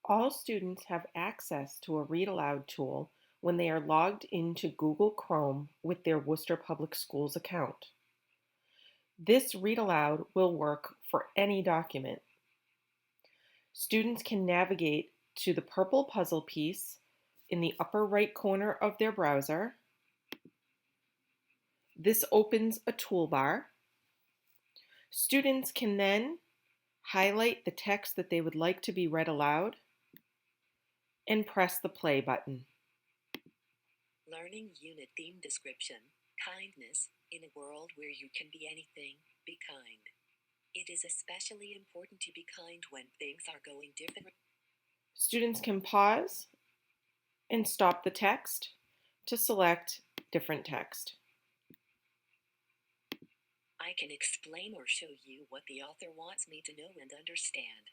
All students have access to a Read Aloud tool when they are logged into Google Chrome with their Worcester Public Schools account. This Read Aloud will work for any document. Students can navigate to the purple puzzle piece in the upper right corner of their browser. This opens a toolbar. Students can then highlight the text that they would like to be read aloud and press the play button. Learning Unit Theme Description. Kindness. In a world where you can be anything, be kind. It is especially important to be kind when things are going different. Students can pause and stop the text to select different text. I can explain or show you what the author wants me to know and understand.